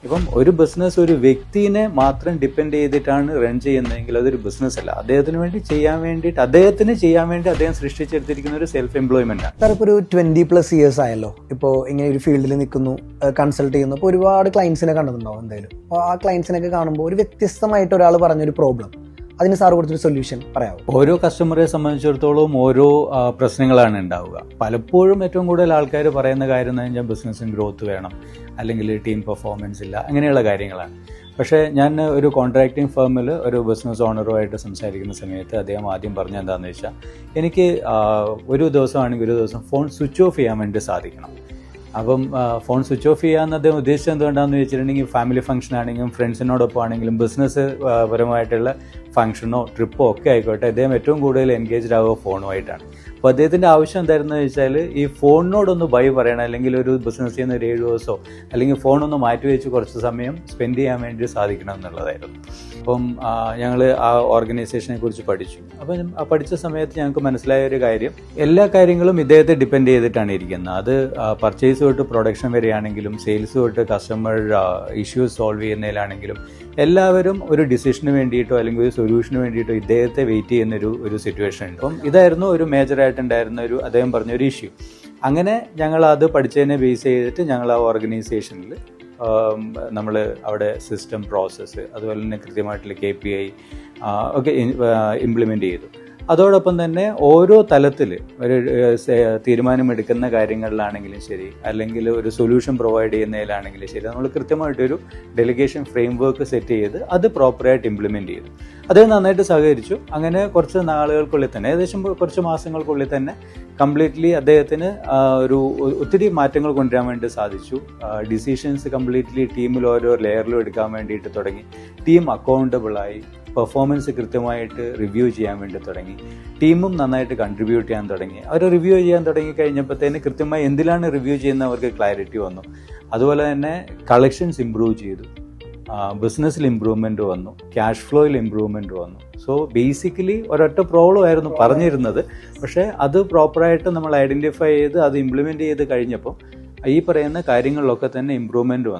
ഇപ്പം ഒരു ബിസിനസ് ഒരു വ്യക്തിനെ മാത്രം ഡിപ്പെൻഡ് ചെയ്തിട്ടാണ് റൺ ചെയ്യുന്നതെങ്കിൽ അതൊരു ബിസിനസ് അല്ല. അദ്ദേഹത്തിന് ചെയ്യാൻ വേണ്ടി അദ്ദേഹം സൃഷ്ടിച്ചെടുത്തിരിക്കുന്ന ഒരു സെൽഫ് എംപ്ലോയ്മെന്റ് ആണ്. സാർ ഇപ്പോൾ ഒരു 20+ ഇയേഴ്സ് ആയല്ലോ, ഇപ്പോൾ ഇങ്ങനെ ഒരു ഫീൽഡിൽ നിൽക്കുന്നു, കൺസൾട്ട് ചെയ്യുന്നു, അപ്പോൾ ഒരുപാട് ക്ലയൻസിനെ കണ്ടിട്ടുണ്ടാവും എന്തായാലും. അപ്പോൾ ആ ക്ലയൻസിനൊക്കെ കാണുമ്പോൾ ഒരു വ്യത്യസ്തമായിട്ട് ഒരാൾ പറഞ്ഞൊരു പ്രോബ്ലം, അതിന് സാർ കൊടുത്തൊരു സൊല്യൂഷൻ പറയാമോ? ഓരോ കസ്റ്റമറെ സംബന്ധിച്ചിടത്തോളം ഓരോ പ്രശ്നങ്ങളാണ് ഉണ്ടാവുക. പലപ്പോഴും ഏറ്റവും കൂടുതൽ ആൾക്കാർ പറയുന്ന കാര്യം എന്ന് പറഞ്ഞാൽ ബിസിനസ്സിന് ഗ്രോത്ത് വേണം, അല്ലെങ്കിൽ ടീം പെർഫോമൻസ് ഇല്ല, അങ്ങനെയുള്ള കാര്യങ്ങളാണ്. പക്ഷേ ഞാൻ ഒരു കോൺട്രാക്ടിങ് ഫേമിൽ ഒരു ബിസിനസ് ഓണറുമായിട്ട് സംസാരിക്കുന്ന സമയത്ത് അദ്ദേഹം ആദ്യം പറഞ്ഞ എന്താണെന്ന് വെച്ചാൽ, എനിക്ക് ഒരു ദിവസം ഫോൺ സ്വിച്ച് ഓഫ് ചെയ്യാൻ വേണ്ടി സാധിക്കണം. അപ്പം ഫോൺ സ്വിച്ച് ഓഫ് ചെയ്യാമെന്ന് അദ്ദേഹം ഉദ്ദേശിച്ചത് എന്തുകൊണ്ടാണെന്ന് വെച്ചിട്ടുണ്ടെങ്കിൽ ഫാമിലി ഫംഗ്ഷൻ ആണെങ്കിലും ഫ്രണ്ട്സിനോടൊപ്പം ആണെങ്കിലും ബിസിനസ് പരമായിട്ടുള്ള ഫംഗ്ഷനോ ട്രിപ്പോ ഒക്കെ ആയിക്കോട്ടെ, അദ്ദേഹം ഏറ്റവും കൂടുതൽ എൻഗേജ്ഡ് ആവുക ഫോണുമായിട്ടാണ്. അപ്പോൾ അദ്ദേഹത്തിൻ്റെ ആവശ്യം എന്തായിരുന്നു വെച്ചാൽ ഈ ഫോണിനോടൊന്ന് ബൈ പറയണം, അല്ലെങ്കിൽ ഒരു ബിസിനസ് ചെയ്യുന്ന ഒരു 7 ദിവസമോ അല്ലെങ്കിൽ ഫോണൊന്ന് മാറ്റിവെച്ച് കുറച്ച് സമയം സ്പെൻഡ് ചെയ്യാൻ വേണ്ടി സാധിക്കണം എന്നുള്ളതായിരുന്നു. അപ്പം ഞങ്ങൾ ആ ഓർഗനൈസേഷനെ കുറിച്ച് പഠിച്ചു. അപ്പം പഠിച്ച സമയത്ത് ഞങ്ങൾക്ക് മനസ്സിലായ ഒരു കാര്യം, എല്ലാ കാര്യങ്ങളും ഇദ്ദേഹത്തെ ഡിപ്പെൻഡ് ചെയ്തിട്ടാണ് ഇരിക്കുന്നത്. അത് പർച്ചേസ് തൊട്ട് പ്രൊഡക്ഷൻ വരെയാണെങ്കിലും സെയിൽസ് തൊട്ട് കസ്റ്റമർ ഇഷ്യൂസ് സോൾവ് ചെയ്യുന്നതിലാണെങ്കിലും എല്ലാവരും ഒരു ഡിസിഷന് വേണ്ടിയിട്ടോ അല്ലെങ്കിൽ ഒരു സൊല്യൂഷന് വേണ്ടിയിട്ടോ ഇദ്ദേഹത്തെ വെയിറ്റ് ചെയ്യുന്ന ഒരു സിറ്റുവേഷൻ ഉണ്ട്. അപ്പം ഇതായിരുന്നു ഒരു മേജറായിട്ടുണ്ടായിരുന്ന അദ്ദേഹം പറഞ്ഞൊരു ഇഷ്യൂ. അങ്ങനെ ഞങ്ങൾ അത് പഠിച്ചതിനെ ബേസ് ചെയ്തിട്ട് ഞങ്ങൾ ആ ഓർഗനൈസേഷനിൽ നമ്മൾ അവിടെ സിസ്റ്റം പ്രോസസ്സ് അതുപോലെ തന്നെ കൃത്യമായിട്ടുള്ള KPI ഒക്കെ ഇംപ്ലിമെൻ്റ് ചെയ്തു. അതോടൊപ്പം തന്നെ ഓരോ തലത്തിൽ ഒരു തീരുമാനമെടുക്കുന്ന കാര്യങ്ങളിലാണെങ്കിലും ശരി, അല്ലെങ്കിൽ ഒരു സൊല്യൂഷൻ പ്രൊവൈഡ് ചെയ്യുന്നതിലാണെങ്കിലും ശരി, നമ്മൾ കൃത്യമായിട്ടൊരു ഡെലിഗേഷൻ ഫ്രെയിം വർക്ക് സെറ്റ് ചെയ്ത് അത് പ്രോപ്പറായിട്ട് ഇംപ്ലിമെൻ്റ് ചെയ്തു. അദ്ദേഹം നന്നായിട്ട് സഹകരിച്ചു. അങ്ങനെ കുറച്ച് നാളുകൾക്കുള്ളിൽ തന്നെ, ഏകദേശം കുറച്ച് മാസങ്ങൾക്കുള്ളിൽ തന്നെ കംപ്ലീറ്റ്ലി അദ്ദേഹത്തിന് ഒത്തിരി മാറ്റങ്ങൾ കൊണ്ടുവരാൻ വേണ്ടി സാധിച്ചു. ഡിസിഷൻസ് കംപ്ലീറ്റ്ലി ടീമിൽ ഓരോ ലെയറിലും എടുക്കാൻ വേണ്ടിയിട്ട് തുടങ്ങി. ടീം അക്കൗണ്ടബിളായി, പെർഫോമൻസ് കൃത്യമായിട്ട് റിവ്യൂ ചെയ്യാൻ വേണ്ടി തുടങ്ങി. ടീമും നന്നായിട്ട് കൺട്രിബ്യൂട്ട് ചെയ്യാൻ തുടങ്ങി. അവർ റിവ്യൂ ചെയ്യാൻ തുടങ്ങി കഴിഞ്ഞപ്പോഴത്തേന് കൃത്യമായി എന്തിലാണ് റിവ്യൂ ചെയ്യുന്ന അവർക്ക് ക്ലാരിറ്റി വന്നു. അതുപോലെ തന്നെ കളക്ഷൻസ് ഇമ്പ്രൂവ് ചെയ്തു, ബിസിനസ്സിൽ ഇമ്പ്രൂവ്മെൻറ്റ് വന്നു, ക്യാഷ് ഫ്ലോയിൽ ഇമ്പ്രൂവ്മെൻറ്റ് വന്നു. സോ ബേസിക്കലി ഒരൊറ്റ പ്രോബ്ലം ആയിരുന്നു പറഞ്ഞിരുന്നത്. പക്ഷേ അത് പ്രോപ്പറായിട്ട് നമ്മൾ ഐഡൻറ്റിഫൈ ചെയ്ത് അത് ഇംപ്ലിമെൻറ്റ് ചെയ്ത് കഴിഞ്ഞപ്പോൾ ഈ പറയുന്ന കാര്യങ്ങളിലൊക്കെ തന്നെ ഇമ്പ്രൂവ്മെൻറ്റ് വന്നു.